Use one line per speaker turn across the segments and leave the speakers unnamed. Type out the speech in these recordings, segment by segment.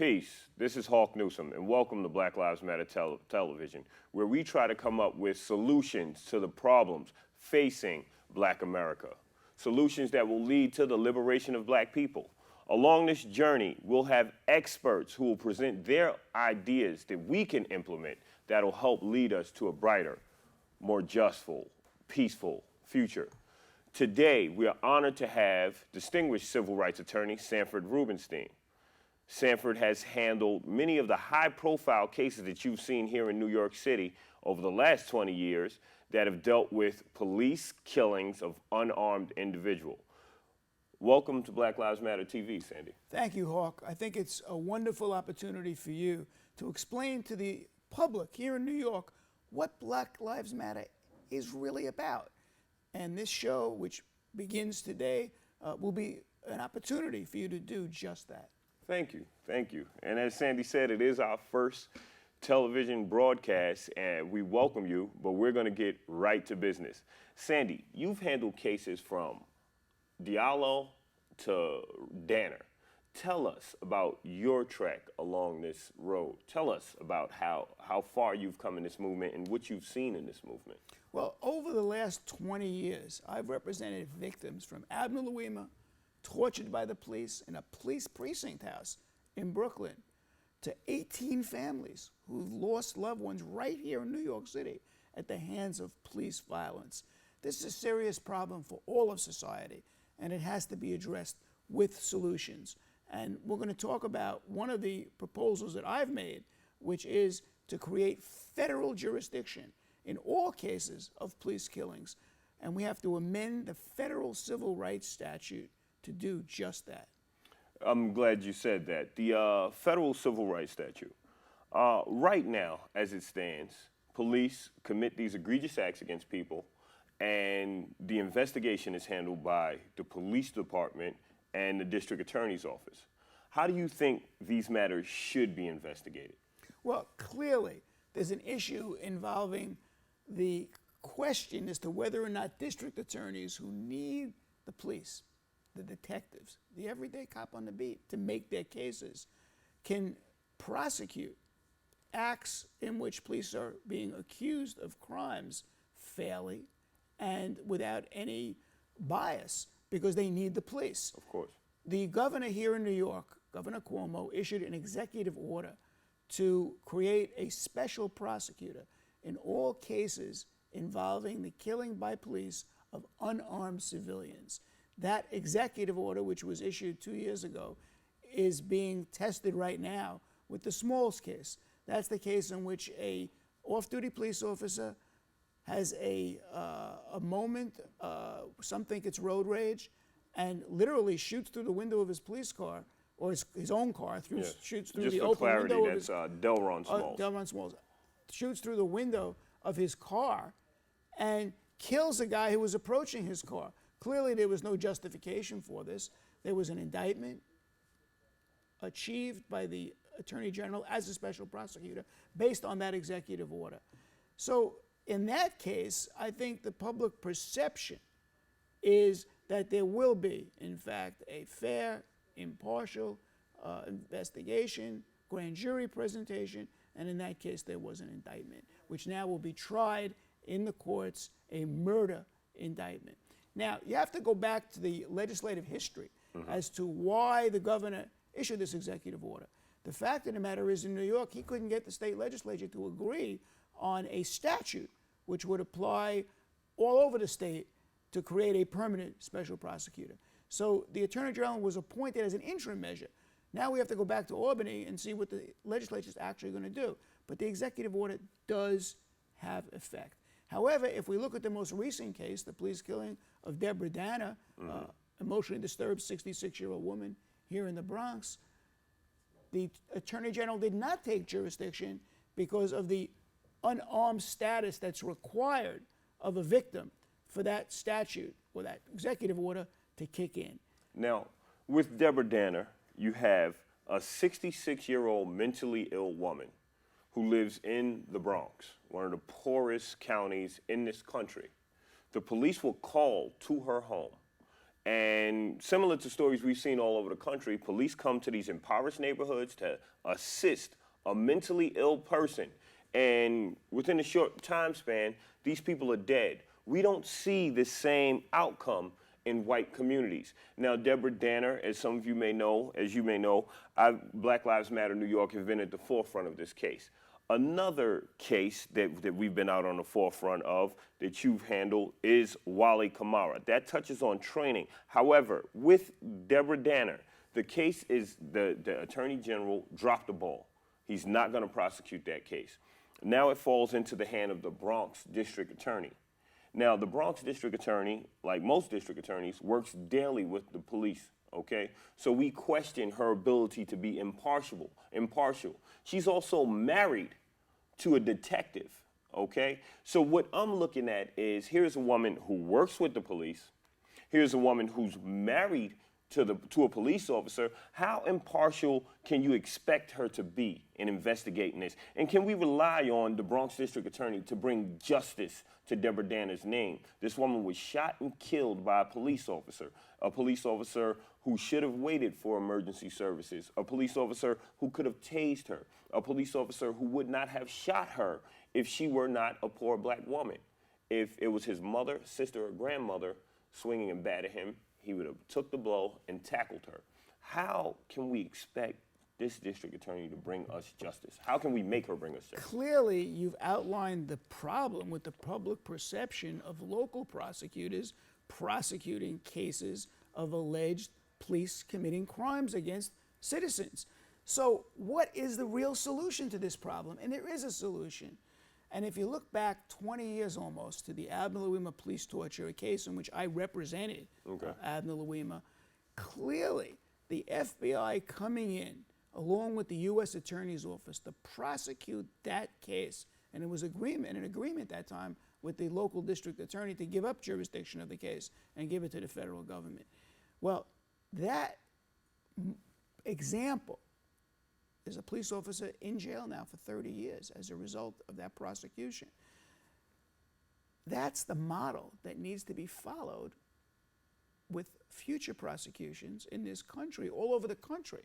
Peace. This is Hawk Newsome, and welcome to Black Lives Matter Television, where we try to come up with solutions to the problems facing Black America. Solutions that will lead to the liberation of Black people. Along this journey, we'll have experts who will present their ideas that we can implement that will help lead us to a brighter, more justful, peaceful future. Today, we are honored to have distinguished civil rights attorney Sanford Rubenstein. Sanford has handled many of the high-profile cases that you've seen here in New York City over the last 20 years that have dealt with police killings of unarmed individuals. Welcome to Black Lives Matter TV, Sandy.
Thank you, Hawk. I think it's a wonderful opportunity for you to explain to the public here in New York what Black Lives Matter is really about. And this show, which begins today, will be an opportunity for you to do just that.
Thank you, thank you. And as Sandy said, it is our first television broadcast, and we welcome you, but we're gonna get right to business. Sandy, you've handled cases from Diallo to Danner. Tell us about your trek along this road. Tell us about how far you've come in this movement and what you've seen in this movement.
Well, over the last 20 years, I've represented victims from Abner Louima, tortured by the police in a police precinct house in Brooklyn, to 18 families who've lost loved ones right here in New York City at the hands of police violence. This is a serious problem for all of society, and it has to be addressed with solutions. And we're going to talk about one of the proposals that I've made, which is to create federal jurisdiction in all cases of police killings. And we have to amend the federal civil rights statute to do just that.
I'm glad you said that. The federal civil rights statute. Right now, as it stands, police commit these egregious acts against people, and the investigation is handled by the police department and the district attorney's office. How do you think these matters should be investigated?
Well, clearly, there's an issue involving the question as to whether or not district attorneys who need the police, the detectives, the everyday cop on the beat to make their cases, can prosecute acts in which police are being accused of crimes fairly and without any bias because they need the police.
Of course.
The governor here in New York, Governor Cuomo, issued an executive order to create a special prosecutor in all cases involving the killing by police of unarmed civilians. That executive order, which was issued 2 years ago, is being tested right now with the Smalls case. That's the case in which a off-duty police officer has a moment, some think it's road rage, and literally shoots through the window of his police car, or his own car, shoots through the open window of his...
Just for clarity, that's Delron Smalls.
Delron Smalls. Shoots through the window of his car and kills a guy who was approaching his car. Clearly, there was no justification for this. There was an indictment achieved by the Attorney General as a special prosecutor based on that executive order. So in that case, I think the public perception is that there will be, in fact, a fair, impartial investigation, grand jury presentation, and in that case, there was an indictment, which now will be tried in the courts, a murder indictment. Now, you have to go back to the legislative history as to why the governor issued this executive order. The fact of the matter is, in New York, he couldn't get the state legislature to agree on a statute which would apply all over the state to create a permanent special prosecutor. So the Attorney General was appointed as an interim measure. Now we have to go back to Albany and see what the legislature is actually going to do. But the executive order does have effect. However, if we look at the most recent case, the police killing of Deborah Danner, emotionally disturbed 66-year-old woman here in the Bronx, the Attorney General did not take jurisdiction because of the unarmed status that's required of a victim for that statute or that executive order to kick in.
Now, with Deborah Danner, you have a 66-year-old mentally ill woman who lives in the Bronx, one of the poorest counties in this country. The police were called to her home And similar to stories we've seen all over the country, police come to these impoverished neighborhoods to assist a mentally ill person. And within a short time span, these people are dead. We don't see the same outcome in white communities. Now, Deborah Danner, as some of you may know, Black Lives Matter New York have been at the forefront of this case. Another case that we've been out on the forefront of that you've handled is Wale Kamara. That touches on training. However, with Deborah Danner, the case is the Attorney General dropped the ball. He's not going to prosecute that case. Now it falls into the hand of the Bronx District Attorney. Now, the Bronx District Attorney, like most district attorneys, works daily with the police, okay? So we question her ability to be impartial. She's also married to a detective, okay? So what I'm looking at is, here's a woman who works with the police. Here's a woman who's married to a police officer. How impartial can you expect her to be in investigating this? And can we rely on the Bronx District Attorney to bring justice to Deborah Danner's name? This woman was shot and killed by a police officer who should have waited for emergency services, a police officer who could have tased her, a police officer who would not have shot her if she were not a poor black woman. If it was his mother, sister, or grandmother swinging a bat at him, he would have took the blow and tackled her. How can we expect this district attorney to bring us justice? How can we make her bring us justice?
Clearly, you've outlined the problem with the public perception of local prosecutors prosecuting cases of alleged police committing crimes against citizens. So what is the real solution to this problem? And there is a solution. And if you look back 20 years almost to the Abner Louima police torture, a case in which I represented Abner Louima, clearly the FBI coming in along with the U.S. Attorney's Office to prosecute that case, and it was an agreement that time with the local district attorney to give up jurisdiction of the case and give it to the federal government. Well, that example, there's a police officer in jail now for 30 years as a result of that prosecution. That's the model that needs to be followed with future prosecutions in this country, all over the country,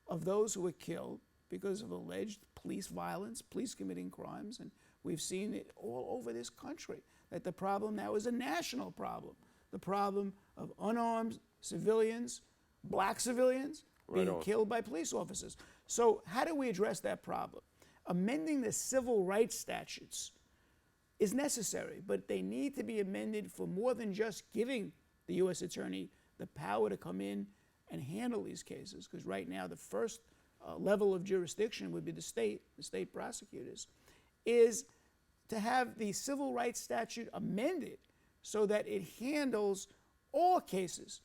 of those who were killed because of alleged police violence, police committing crimes. And we've seen it all over this country, that the problem now is a national problem. The problem of unarmed civilians, black civilians, being killed by police officers. So how do we address that problem? Amending the civil rights statutes is necessary, but they need to be amended for more than just giving the U.S. Attorney the power to come in and handle these cases, because right now the first level of jurisdiction would be the state prosecutors, is to have the civil rights statute amended so that it handles all cases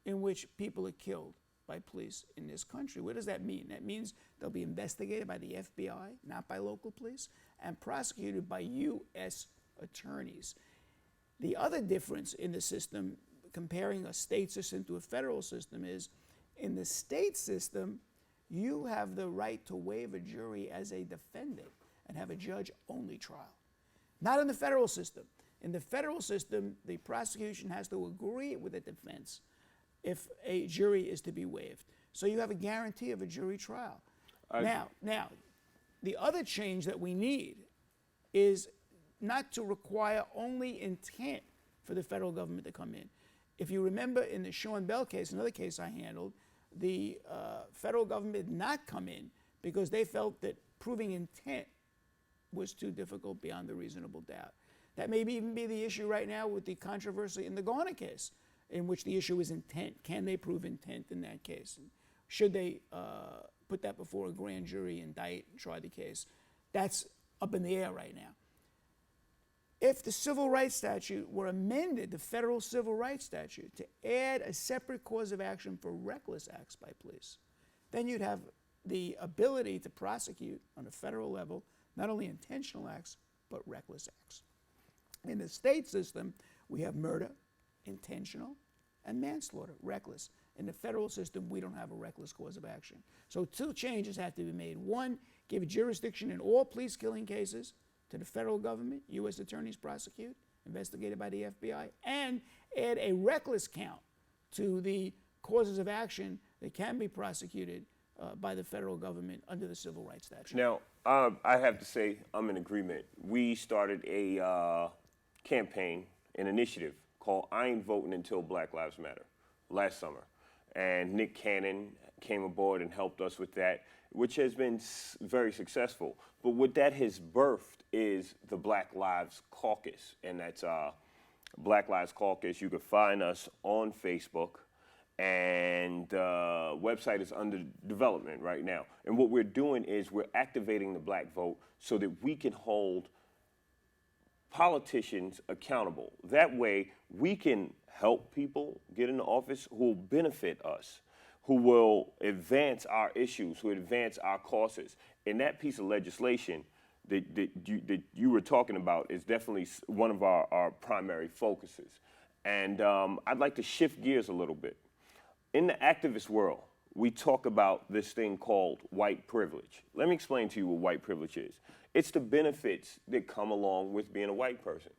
in which people are killed by police in this country. What does that mean? That means they'll be investigated by the FBI, not by local police, and prosecuted by U.S. attorneys. The other difference in the system, comparing a state system to a federal system, is in the state system, you have the right to waive a jury as a defendant and have a judge-only trial. Not in the federal system. In the federal system, the prosecution has to agree with the defense if a jury is to be waived. So you have a guarantee of a jury trial. Now, the other change that we need is not to require only intent for the federal government to come in. If you remember in the Sean Bell case, another case I handled, the federal government did not come in because they felt that proving intent was too difficult beyond a reasonable doubt. That may even be the issue right now with the controversy in the Garner case, in which the issue is intent. Can they prove intent in that case? Should they put that before a grand jury, indict, and try the case? That's up in the air right now. If the civil rights statute were amended, the federal civil rights statute, to add a separate cause of action for reckless acts by police, then you'd have the ability to prosecute on a federal level not only intentional acts, but reckless acts. In the state system, we have murder, intentional, and manslaughter, reckless. In the federal system, we don't have a reckless cause of action. So two changes have to be made. One, give jurisdiction in all police killing cases to the federal government, U.S. attorneys prosecute, investigated by the FBI, and add a reckless count to the causes of action that can be prosecuted by the federal government under the civil rights statute.
Now, I have to say I'm in agreement. We started a campaign, an initiative called I Ain't Voting Until Black Lives Matter last summer. And Nick Cannon came aboard and helped us with that, which has been very successful. But what that has birthed is the Black Lives Caucus, and that's Black Lives Caucus. You can find us on Facebook, and the website is under development right now. And what we're doing is we're activating the black vote so that we can hold politicians accountable. That way, we can help people get into office who will benefit us, who will advance our issues, who advance our causes. And that piece of legislation that you were talking about is definitely one of our primary focuses. And I'd like to shift gears a little bit. In the activist world, we talk about this thing called white privilege. Let me explain to you what white privilege is. It's the benefits that come along with being a white person,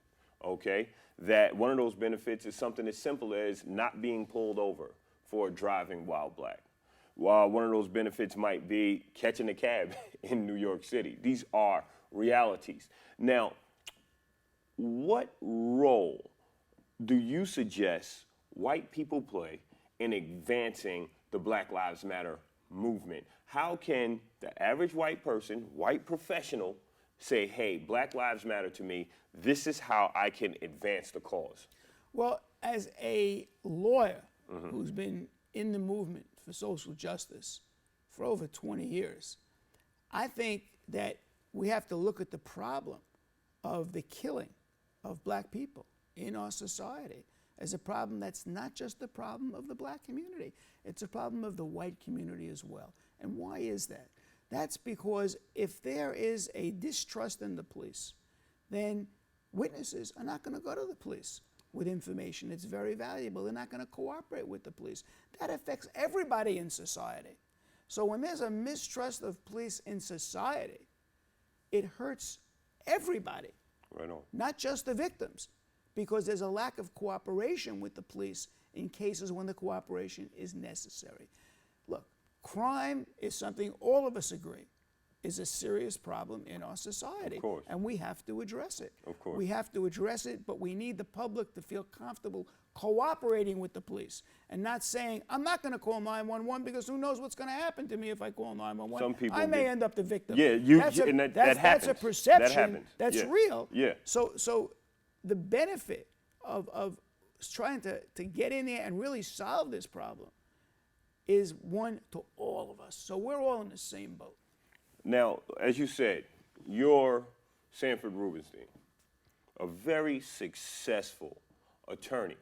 okay? That one of those benefits is something as simple as not being pulled over for driving while black. One of those benefits might be catching a cab in New York City. These are realities. Now, what role do you suggest white people play in advancing the Black Lives Matter movement? How can the average white person, white professional, say, hey, Black Lives Matter to me, this is how I can advance the cause?
Well, as a lawyer who's been in the movement for social justice for over 20 years, I think that we have to look at the problem of the killing of black people in our society as a problem that's not just the problem of the black community. It's a problem of the white community as well. And why is that? That's because if there is a distrust in the police, then witnesses are not going to go to the police with information. It's very valuable. They're not going to cooperate with the police. That affects everybody in society. So when there's a mistrust of police in society, it hurts everybody,
Right on.
not just the victims, because there's a lack of cooperation with the police in cases when the cooperation is necessary. Look, crime is something all of us agree is a serious problem in our society.
Of course.
And we have to address it.
Of course.
We have to address it, but we need the public to feel comfortable cooperating with the police and not saying, I'm not going to call 911 because who knows what's going to happen to me if I call 911.
Some people
I may
get-
end up the victim.
Yeah, that
That's
happens.
a perception
That happens.
that's
Yeah.
real.
Yeah.
So the benefit of trying to get in there and really solve this problem is one to all of us. So we're all in the same boat.
Now, as you said, you're Sanford Rubenstein, a very successful attorney.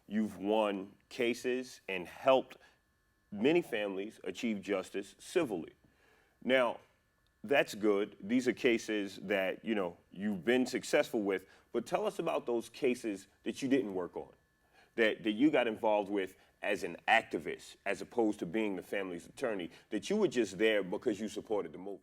You've won cases and helped many families achieve justice civilly. Now, that's good. These are cases that, you've been successful with, but tell us about those cases that you didn't work on, that you got involved with as an activist, as opposed to being the family's attorney, that you were just there because you supported the movement.